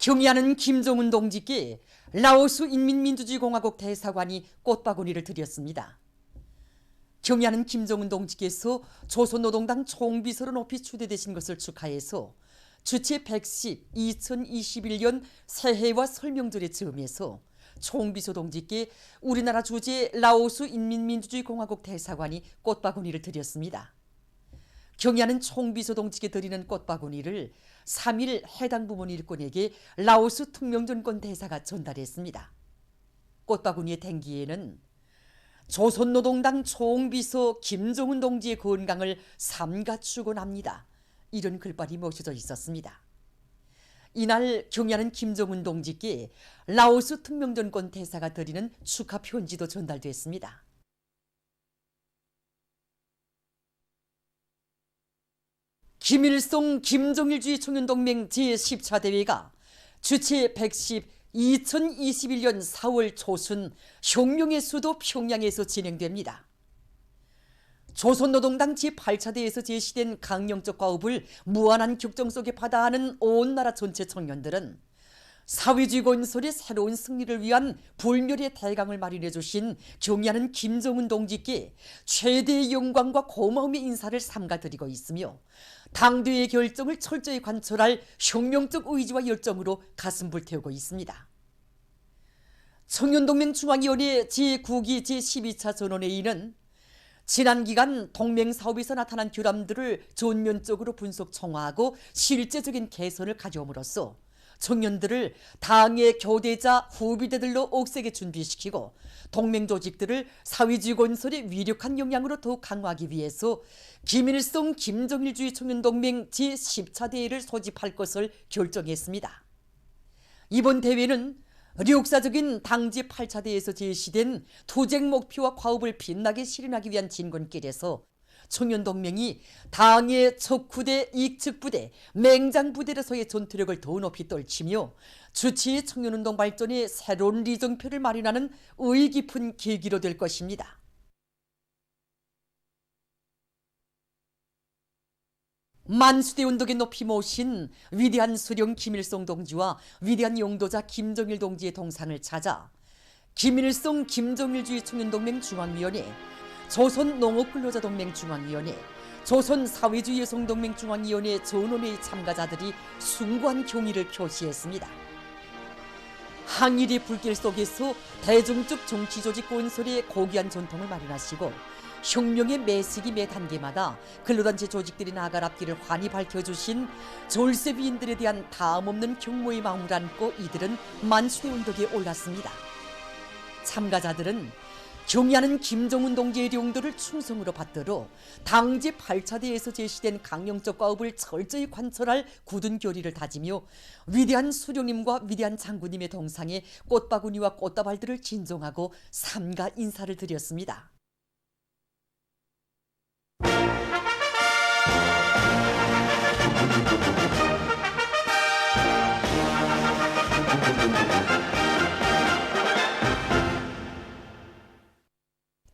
경의하는 김정은 동지께 라오스 인민민주주의공화국 대사관이 꽃바구니를 드렸습니다. 경의하는 김정은 동지께서 조선노동당 총비서로 높이 추대되신 것을 축하해서 주체 110 2021년 새해와 설명절의 즈음에서 총비서 동지께 우리나라 주재 라오스 인민민주주의공화국 대사관이 꽃바구니를 드렸습니다. 경의하는 총비서 동지께 드리는 꽃바구니를 3일 해당 부문 일꾼에게 라오스 특명전권 대사가 전달했습니다. 꽃바구니의 댕기에는 조선노동당 총비서 김정은 동지의 건강을 삼가 축원합니다. 이런 글발이 모셔져 있었습니다. 이날 경의하는 김정은 동지께 라오스 특명전권 대사가 드리는 축하 편지도 전달됐습니다. 김일성 김정일주의 청년동맹 제10차 대회가 주체 110 2021년 4월 초순 혁명의 수도 평양에서 진행됩니다. 조선노동당 제8차 대회에서 제시된 강령적 과업을 무한한 격정 속에 받아하는 온 나라 전체 청년들은 사회주의 건설의 새로운 승리를 위한 불멸의 대강을 마련해 주신 경의하는 김정은 동지께 최대의 영광과 고마움의 인사를 삼가드리고 있으며 당대의 결정을 철저히 관철할 혁명적 의지와 열정으로 가슴 불태우고 있습니다. 청년동맹 중앙위원회 제9기 제12차 전원회의는 지난 기간 동맹 사업에서 나타난 결함들을 전면적으로 분석 청화하고 실제적인 개선을 가져옴으로써 청년들을 당의 교대자 후비대들로 억세게 준비시키고 동맹 조직들을 사회주의 건설의 위력한 역량으로 더욱 강화하기 위해서 김일성 김정일주의 청년동맹 제10차 대회를 소집할 것을 결정했습니다. 이번 대회는 역사적인 당 제8차 대회에서 제시된 투쟁 목표와 과업을 빛나게 실현하기 위한 진건길에서 청년동맹이 당의 척후대, 익측부대, 맹장부대로서의 전투력을 더 높이 떨치며 주치의 청년운동 발전에 새로운 리정표를 마련하는 의의 깊은 계기로 될 것입니다. 만수대 운동에 높이 모신 위대한 수령 김일성 동지와 위대한 용도자 김정일 동지의 동상을 찾아 김일성 김정일주의 청년동맹 중앙위원회, 조선농업근로자동맹 중앙위원회, 조선사회주의 여성동맹 중앙위원회 전원회의 참가자들이 숭고한 경의를 표시했습니다. 항일의 불길 속에서 대중적 정치조직 건설의 고귀한 전통을 마련하시고 혁명의 매 시기 매 단계마다 근로단체 조직들이 나아갈 앞길을 환히 밝혀주신 졸세비인들에 대한 다음없는 경모의 마음을 안고 이들은 만수대 운동에 올랐습니다. 참가자들은 경의하는 김정은 동지의 용도를 충성으로 받들어 당 제8차 대회에서 제시된 강령적 과업을 철저히 관철할 굳은 결의를 다지며 위대한 수령님과 위대한 장군님의 동상에 꽃바구니와 꽃다발들을 진정하고 삼가 인사를 드렸습니다.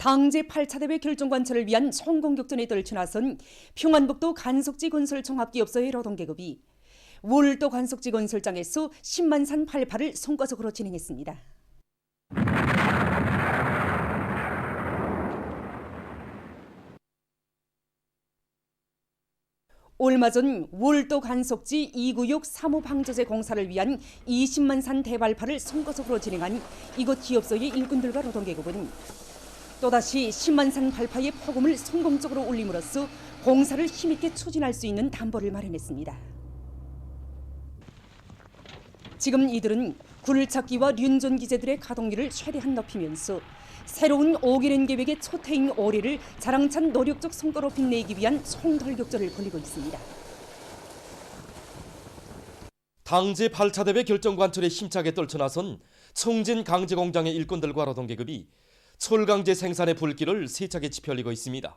당 제8차 대회 결정 관철을 위한 성공격전에 떨쳐나선 평안북도 간석지 건설 종합기업소의 노동계급이 월도 간석지 건설장에서 10만산 88을 성과적으로 진행했습니다. 얼마 전 월도 간석지 2구역 사무방조제 공사를 위한 20만산 대발파를 성과적으로 진행한 이곳 기업소의 일꾼들과 노동계급은 또다시 10만산 발파의 포금을 성공적으로 올림으로써 공사를 힘있게 추진할 수 있는 담보를 마련했습니다. 지금 이들은 굴착기와 륜전 기재들의 가동률을 최대한 높이면서 새로운 5개년 계획의 초태인 올해를 자랑찬 노력적 성과로 빛내기 위한 총돌격전을 벌이고 있습니다. 당 제8차 대회 결정 관철에 힘차게 떨쳐나선 청진 강제공장의 일꾼들과 노동계급이 철강제 생산의 불길을 세차게 지펴리고 있습니다.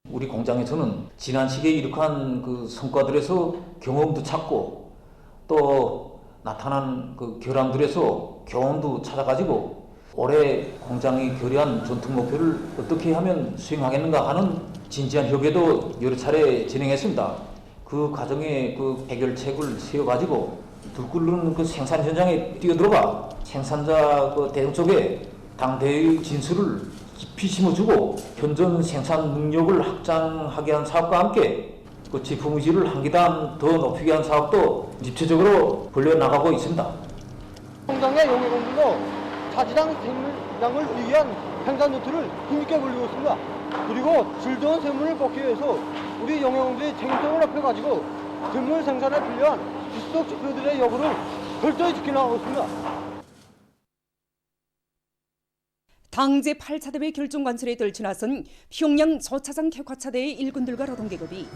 우리 공장에서는 지난 시기에 이룩한 그 성과들에서 경험도 찾고 또 나타난 그 결함들에서 교훈도 찾아가지고 올해 공장이 결의한 전투 목표를 어떻게 하면 수행하겠는가 하는 진지한 협의도 여러 차례 진행했습니다. 그 과정에 그 해결책을 세워가지고 들끓는 그 생산 현장에 뛰어들어가 생산자 그 대응 쪽에 당대의 진술을 깊이 심어주고 현존 생산 능력을 확장하게 한 사업과 함께 그 제품 의지를 한 계단 더 높이게 한 사업도 입체적으로 벌려나가고 있습니다. 공장의 용해공들도 차지당 생산량을 위한 생산 노트를 힘있게 벌리고 있습니다. 그리고 질 좋은 샘물을 뽑기 위해서 우리 용해공들이 책임성을 높여가지고 샘물 생산에 필요한 지속 지표들의 여부를 철저히 지켜나가고 있습니다. 당제 8차 대회 결정 관철에 떨쳐나선 평양 저차장 객화차대의 일꾼들과 노동계급이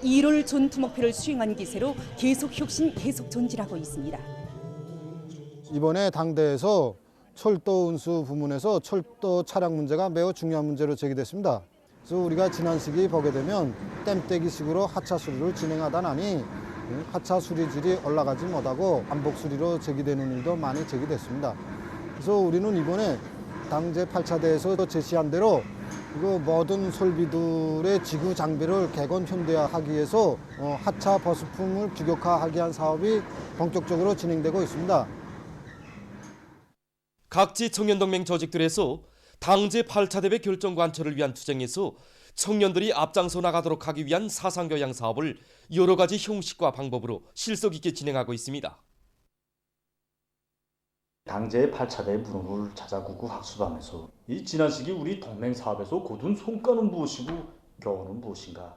1월 전투 목표를 수행한 기세로 계속 혁신, 계속 전진하고 있습니다. 이번에 당대에서 철도 운수 부문에서 철도 차량 문제가 매우 중요한 문제로 제기됐습니다. 그래서 우리가 지난 시기 보게 되면 댐떼기식으로 하차 수리를 진행하다 나니 하차 수리질이 올라가지 못하고 반복 수리로 제기되는 일도 많이 제기됐습니다. 그래서 우리는 이번에 당제 8차 대회에서 제시한 대로 이거 모든 설비들의 지구 장비를 개건 현대화하기 위해서 하차 버스품을 규격화하기 위한 사업이 본격적으로 진행되고 있습니다. 각지 청년동맹 조직들에서 당제 8차 대회 결정 관철을 위한 투쟁에서 청년들이 앞장서 나가도록 하기 위한 사상교양 사업을 여러 가지 형식과 방법으로 실속 있게 진행하고 있습니다. 당제의 8차 대회 무릎을 찾아 구구학수하면서 이 지난 시기 우리 동맹 사업에서 거둔 성과는 무엇이고 교훈은 무엇인가?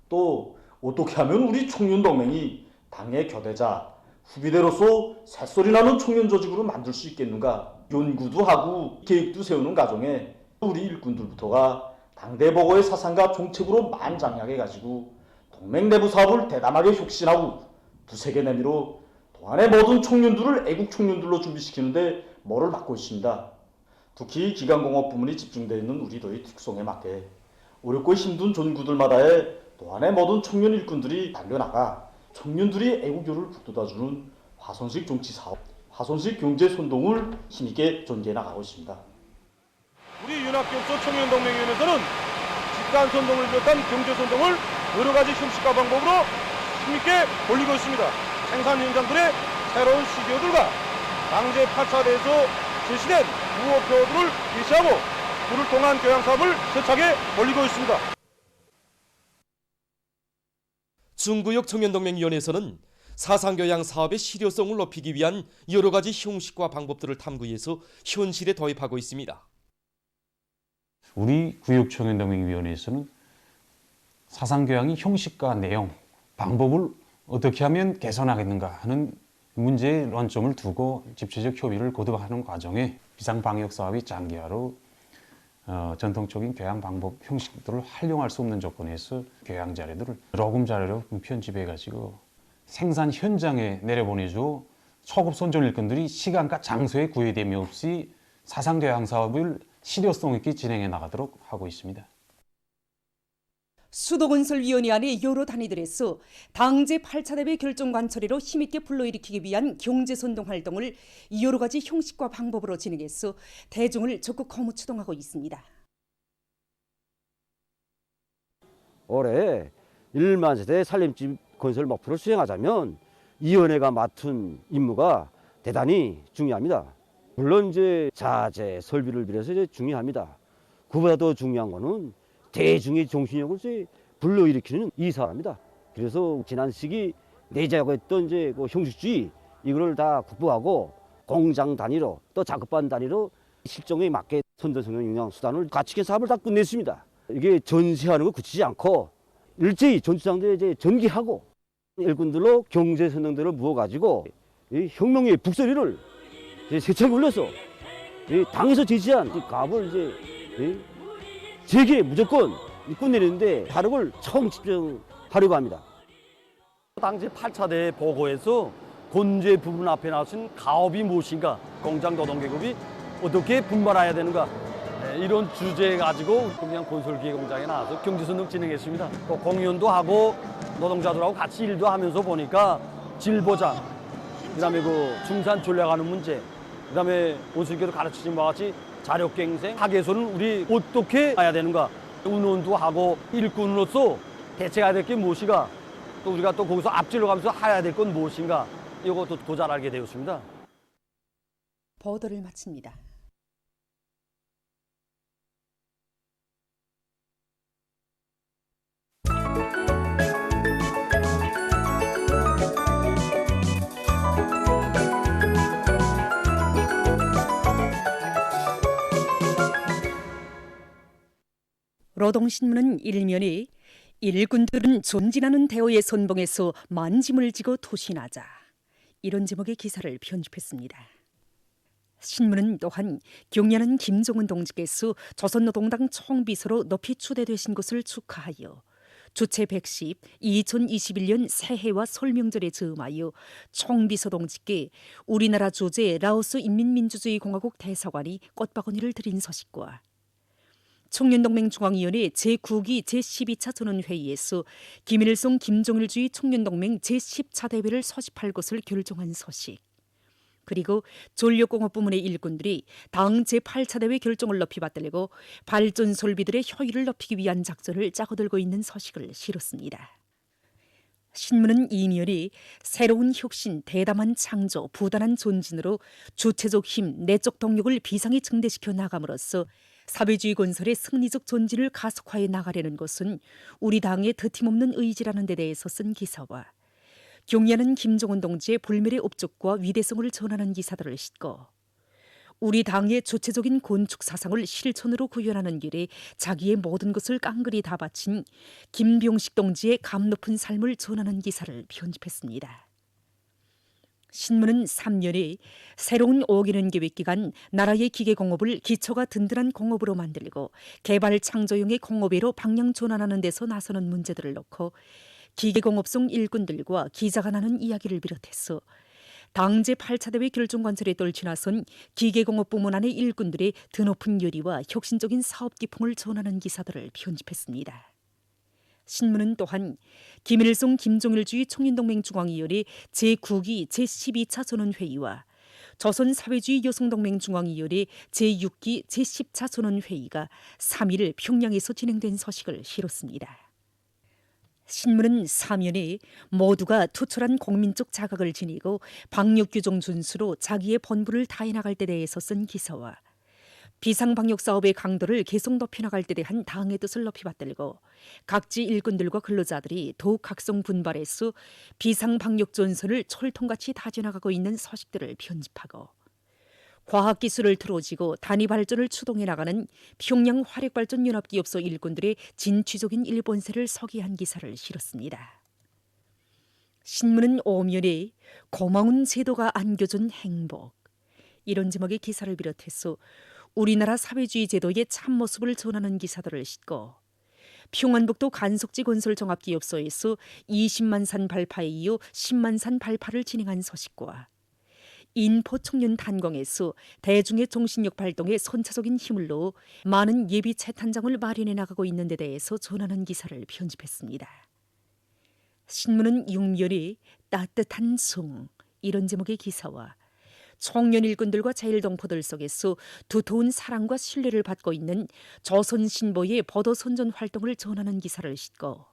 또 어떻게 하면 우리 청년 동맹이 당의 교대자, 후비대로서 새소리 나는 청년 조직으로 만들 수 있겠는가? 연구도 하고 계획도 세우는 과정에 우리 일꾼들부터가 당대 보고의 사상과 정책으로 만장하게 가지고 동맹 내부 사업을 대담하게 혁신하고 두세계 내미로 동안의 모든 청년들을 애국 청년들로 준비시키는데 뭐를 맡고 있습니다. 특히 기간공업 부문이 집중되어 있는 우리 도의 특성에 맞게 어렵고 힘든 전구들마다의 동안의 모든 청년 일꾼들이 달려나가 청년들이 애국교를 북돋아주는 화손식 정치 사업, 화손식 경제 선동을 힘있게 전개해 나가고 있습니다. 우리 윤학교업소 청년동맹위원회에서는 집단 선동을 비롯한 경제 선동을 여러 가지 형식과 방법으로 힘있게 벌리고 있습니다. 생산 현장들의 새로운 시기어들과 당제 8차 대회에서 제시된 무호표들을 개시하고 그를 통한 교양 사업을 세차게 벌리고 있습니다. 중구역 청년동맹위원회에서는 사상교양 사업의 실효성을 높이기 위한 여러 가지 형식과 방법들을 탐구해서 현실에 도입하고 있습니다. 우리 구역청년동맹위원회에서는 사상교양의 형식과 내용, 방법을 어떻게 하면 개선하겠는가 하는 문제의 론점을 두고 집체적 협의를 거듭하는 과정에 비상방역사업이 장기화로 전통적인 교양 방법 형식들을 활용할 수 없는 조건에서 교양 자료들을 로금 자료로 편집해가지고 생산 현장에 내려보내주어 초급 선전 일꾼들이 시간과 장소에 구애됨이 없이 사상교양 사업을 실효성 있게 진행해 나가도록 하고 있습니다. 수도건설위원회 안의 여러 단위들에서 당제 8차 대회 결정 관철회로 힘있게 불러일으키기 위한 경제선동 활동을 여러 가지 형식과 방법으로 진행해서 대중을 적극 거무 추동하고 있습니다. 올해 1만 세대 살림집 건설 목표를 수행하자면 이 위원회가 맡은 임무가 대단히 중요합니다. 물론 이제 자재, 설비를 비해서 이제 중요합니다. 그보다 더 중요한 거는 대중의 정신력을 불러일으키는 이 사람입니다. 그래서 지난 시기 내재하고 했던 이제 그 형식주의 이거를 다 극복하고 공장 단위로 또 작업반 단위로 실정에 맞게 선전성형 영양 수단을 갖추게 사업을 다 끝냈습니다. 이게 전시하는 거 그치지 않고 일제히 전투장들에 이제 전기하고 일꾼들로 경제 선동들을 모아가지고 이 혁명의 북소리를 세차게 올려서 당에서 제시한 값을 이제 재계 무조건 끝내는데 화력을 총 집중하려고 합니다. 당시 8차 대회 보고에서 건재 부분 앞에 나선 가업이 무엇인가, 공장 노동계급이 어떻게 분발해야 되는가, 이런 주제 가지고 그냥 건설기계공장에 나와서 경제선동 진행했습니다. 또 공연도 하고 노동자들하고 같이 일도 하면서 보니까 질보장, 그다음에 그 중산 전략하는 문제, 그다음에 원수님께서 가르치신 바와 같이 자력갱생, 학예소는 우리 어떻게 해야 되는가, 운원도 하고 일꾼으로서 대책해야 될 게 무엇이가, 또 우리가 또 거기서 앞질러 가면서 해야 될 건 무엇인가 이것도 더 잘 알게 되었습니다. 보도를 마칩니다. 노동신문은 일면에 일군들은 존진하는 대오의 선봉에서 만짐을 지고 도신하자, 이런 제목의 기사를 편집했습니다. 신문은 또한 경야는 김종은 동지께서 조선노동당 총비서로 높이 추대되신 것을 축하하여 주체 110 2021년 새해와 설명절에 즈음하여 총비서 동지께 우리나라 주재 라오스 인민민주주의공화국 대사관이 꽃바구니를 드린 소식과 청년동맹중앙위원회 제9기 제12차 전원회의에서 김일성 김정일주의 청년동맹 제10차 대회를 소집할 것을 결정한 소식, 그리고 전력공업부문의 일꾼들이 당 제8차 대회 결정을 높이 받들고 발전 설비들의 효율을 높이기 위한 작전을 짜고들고 있는 소식을 실었습니다. 신문은 이면이 새로운 혁신, 대담한 창조, 부단한 존진으로 주체적 힘, 내적 동력을 비상히 증대시켜 나감으로써 사회주의 건설의 승리적 전진을 가속화해 나가려는 것은 우리 당의 더팀없는 의지라는 데 대해서 쓴 기사와 경야는 김정은 동지의 불멸의 업적과 위대성을 전하는 기사들을 싣고 우리 당의 주체적인 건축 사상을 실천으로 구현하는 길에 자기의 모든 것을 깡그리 다 바친 김병식 동지의 감 높은 삶을 전하는 기사를 편집했습니다. 신문은 3년에 새로운 5개년 계획 기간 나라의 기계공업을 기초가 든든한 공업으로 만들고 개발 창조형의 공업으로 방향 전환하는 데서 나서는 문제들을 놓고 기계공업성 일꾼들과 기자가 나눈 이야기를 비롯해서 당 제8차 대회 결정관설에 떨쳐나선 기계공업 부문 안의 일꾼들의 드높은 열의와 혁신적인 사업 기풍을 전하는 기사들을 편집했습니다. 신문은 또한 김일성 김정일주의 청년동맹 중앙위원회 제9기 제12차 전원회의와 조선사회주의 여성동맹 중앙위원회 제6기 제10차 전원회의가 3일 평양에서 진행된 소식을 실었습니다. 신문은 사면에 모두가 투철한 공민적 자각을 지니고 방역규정 준수로 자기의 본분을 다해 나갈 때 대해서 쓴 기사와 비상방역 사업의 강도를 계속 높여나갈 때 대한 당의 뜻을 높이 받들고 각지 일꾼들과 근로자들이 더욱 각성 분발해서 비상방역 전선을 철통같이 다져나가고 있는 소식들을 편집하고 과학기술을 틀어지고 단위 발전을 추동해 나가는 평양 화력발전연합기업소 일꾼들의 진취적인 일본세를 서기한 기사를 실었습니다. 신문은 오면에 고마운 제도가 안겨준 행복, 이런 제목의 기사를 비롯해서 우리나라 사회주의 제도의 참모습을 전하는 기사들을 싣고 평안북도 간석지 건설 종합기업소에서 20만 산 발파에 이어 10만 산 발파를 진행한 소식과 인포 청년 단공에서 대중의 정신력 발동에 선차적인 힘을 넣어 많은 예비 채탄장을 마련해 나가고 있는 데 대해서 전하는 기사를 편집했습니다. 신문은 육면이 따뜻한 송, 이런 제목의 기사와 청년 일꾼들과 제일동포들 속에서 두터운 사랑과 신뢰를 받고 있는 조선신보의 보도선전 활동을 전하는 기사를 싣고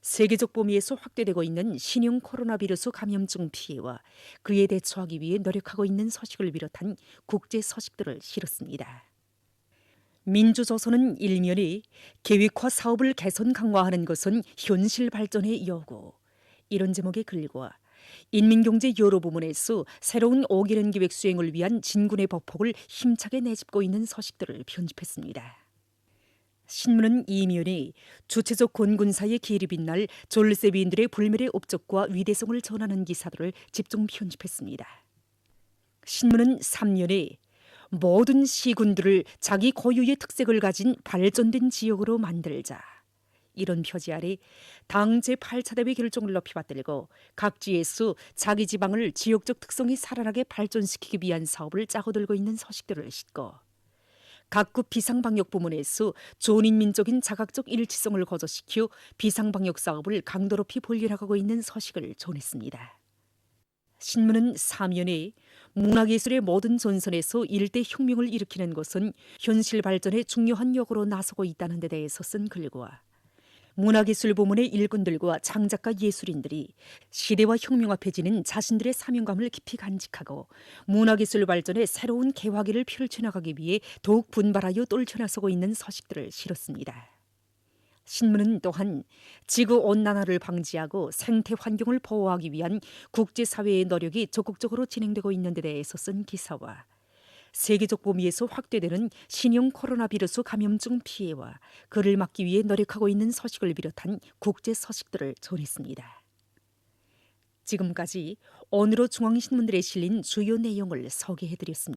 세계적 범위에서 확대되고 있는 신형 코로나 비루스 감염증 피해와 그에 대처하기 위해 노력하고 있는 소식을 비롯한 국제 소식들을 실었습니다. 민주조선은 일면이 계획화 사업을 개선 강화하는 것은 현실 발전의 요구, 이런 제목의 글과 인민경제 여러 부문에서 새로운 5개년 계획 수행을 위한 진군의 보폭을 힘차게 내짚고 있는 소식들을 편집했습니다. 신문은 이면에 주체적 권군사의 기일이 빛날 졸세비인들의 불멸의 업적과 위대성을 전하는 기사들을 집중 편집했습니다. 신문은 3년에 모든 시군들을 자기 고유의 특색을 가진 발전된 지역으로 만들자, 이런 표지 아래 당 제8차 대회 결정을 높이 받들고 각지에서 자기 지방을 지역적 특성이 살아나게 발전시키기 위한 사업을 짜고 들고 있는 소식들을 싣고 각급 비상방역 부문에서 존인민적인 자각적 일치성을 거저시켜 비상방역 사업을 강도 높이 벌려나가고 있는 소식을 전했습니다. 신문은 사면에 문화예술의 모든 전선에서 일대 혁명을 일으키는 것은 현실 발전의 중요한 역으로 나서고 있다는 데 대해서 쓴 글과 문화기술 부문의 일꾼들과 창작가 예술인들이 시대와 혁명 앞에 지닌 자신들의 사명감을 깊이 간직하고 문화기술 발전의 새로운 개화기를 펼쳐나가기 위해 더욱 분발하여 떨쳐나서고 있는 서식들을 실었습니다. 신문은 또한 지구온난화를 방지하고 생태 환경을 보호하기 위한 국제사회의 노력이 적극적으로 진행되고 있는 데 대해서 쓴 기사와 세계적 범위에서 확대되는 신형 코로나 바이러스 감염증 피해와 그를 막기 위해 노력하고 있는 서식을 비롯한 국제 서식들을 전했습니다. 지금까지 오늘의 중앙신문들에 실린 주요 내용을 소개해드렸습니다.